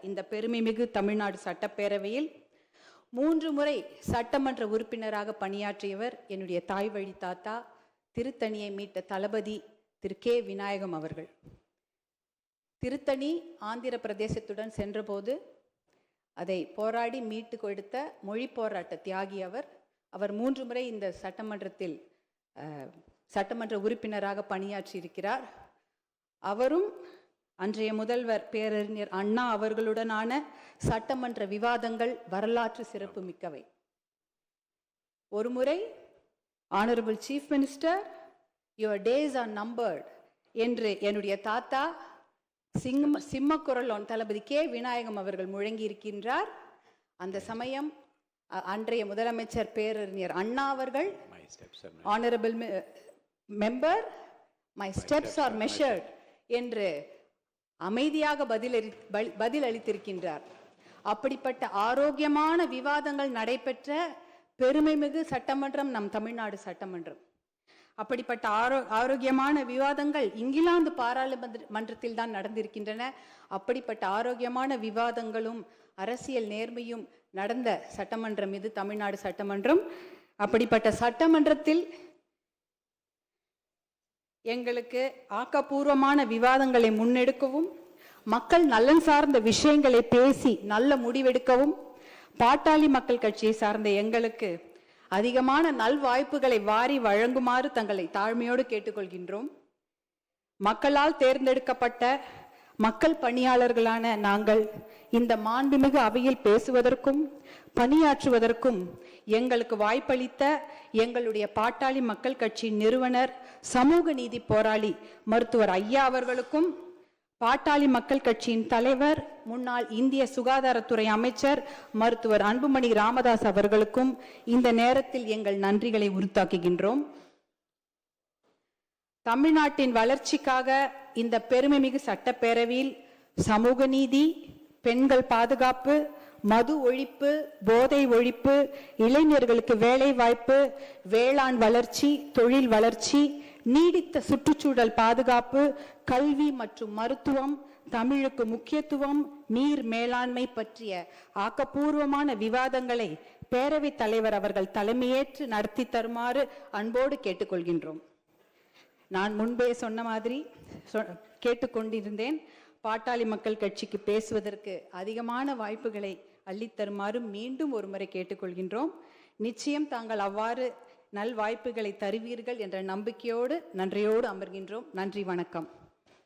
இந்த பெருமைமிகு தமிழ்நாடு சட்டப்பேரவையில் 3 முறை சட்டமன்ற உறுப்பினராக பணியாற்றியவர் என்னுடைய தாய் வழி தாத்தா, திருத்தணியை மீட்ட தளபதி திரு கே விநாயகம் அவர்கள். திருத்தணி ஆந்திர பிரதேசத்துடன் சென்றபோது அதை போராடி மீட்டு கொடுத்த மொழி போராட்ட தியாகி அவர். அவர் 3 முறை இந்த சட்டமன்ற உறுப்பினராக பணியாற்றி இருக்கிறார். அவரும் அன்றைய முதல்வர் பேரறிஞர் அண்ணா அவர்களுடனான சட்டமன்ற விவாதங்கள் வரலாற்று சிறப்பு மிக்கவை. ஒருமுறை honourable chief minister, your days or numbered என்று என்னுடைய தாத்தா சிம்மக்குரலோன் தளபதி கே விநாயகம் அவர்கள் முழங்கி இருக்கின்றார். அந்த சமயம் அன்றைய முதலமைச்சர் பேரறிஞர் அண்ணா அவர்கள், honourable member, my steps R measured என்று அமைதியாக பதில் அளித்திருக்கின்றார். அப்படிப்பட்ட ஆரோக்கியமான விவாதங்கள் நடைபெற்ற பெருமைமிகு சட்டமன்றம் நம் தமிழ்நாடு சட்டமன்றம். அப்படிப்பட்ட ஆரோக்கியமான விவாதங்கள் இங்கிலாந்து பாராளுமன்றத்தில் தான் நடந்திருக்கின்றன. அப்படிப்பட்ட ஆரோக்கியமான விவாதங்களும் அரசியல் நேர்மையும் நடந்த சட்டமன்றம் இது தமிழ்நாடு சட்டமன்றம். அப்படிப்பட்ட சட்டமன்றத்தில் எங்களுக்கு ஆக்கப்பூர்வமான விவாதங்களை முன்னெடுக்கவும், மக்கள் நலன் சார்ந்த விஷயங்களை பேசி நல்ல முடிவெடுக்கவும், பாட்டாளி மக்கள் கட்சியை சார்ந்த எங்களுக்கு அதிகமான நல்வாய்ப்புகளை வாரி வழங்குமாறு தங்களை தாழ்மையோடு கேட்டுக்கொள்கின்றோம். மக்களால் தேர்ந்தெடுக்கப்பட்ட மக்கள் பணியாளர்களான நாங்கள் இந்த மாண்புமிகு அவையில் பேசுவதற்கும் பணியாற்றுவதற்கும் எங்களுக்கு வாய்ப்பளித்த எங்களுடைய பாட்டாளி மக்கள் கட்சி நிறுவனர், சமூக நீதி போராளி மருத்துவர் ஐயா அவர்களுக்கும், பாட்டாளி மக்கள் கட்சியின் தலைவர், முன்னாள் இந்திய சுகாதாரத்துறை அமைச்சர் மருத்துவர் அன்புமணி ராமதாஸ் அவர்களுக்கும் இந்த நேரத்தில் எங்கள் நன்றிகளை உரித்தாக்குகின்றோம். தமிழ்நாட்டின் வளர்ச்சிக்காக இந்த பெருமைமிகு சட்டப்பேரவையில் சமூக நீதி, பெண்கள் பாதுகாப்பு, மது ஒழிப்பு, போதை ஒழிப்பு, இளைஞர்களுக்கு வேலை வாய்ப்பு, வேளாண் வளர்ச்சி, தொழில் வளர்ச்சி, நீடித்த சுற்றுச்சூழல் பாதுகாப்பு, கல்வி மற்றும் மருத்துவம், தமிழுக்கு முக்கியத்துவம், நீர் மேலாண்மை பற்றிய ஆக்கப்பூர்வமான விவாதங்களை பேரவைத் தலைவர் அவர்கள் தலைமையேற்று நடத்தி தருமாறு அன்போடு கேட்டுக்கொள்கின்றோம். நான் முன்பே சொன்ன மாதிரி கேட்டுக்கொண்டிருந்தேன். பாட்டாளி மக்கள் கட்சிக்கு பேசுவதற்கு அதிகமான வாய்ப்புகளை அள்ளித்தருமாறு மீண்டும் ஒரு முறை கேட்டுக்கொள்கின்றோம். நிச்சயம் தாங்கள் அவ்வாறு நல் வாய்ப்புகளை தருவீர்கள் என்ற நம்பிக்கையோடு நன்றியோடு அமர்கின்றோம். நன்றி, வணக்கம்.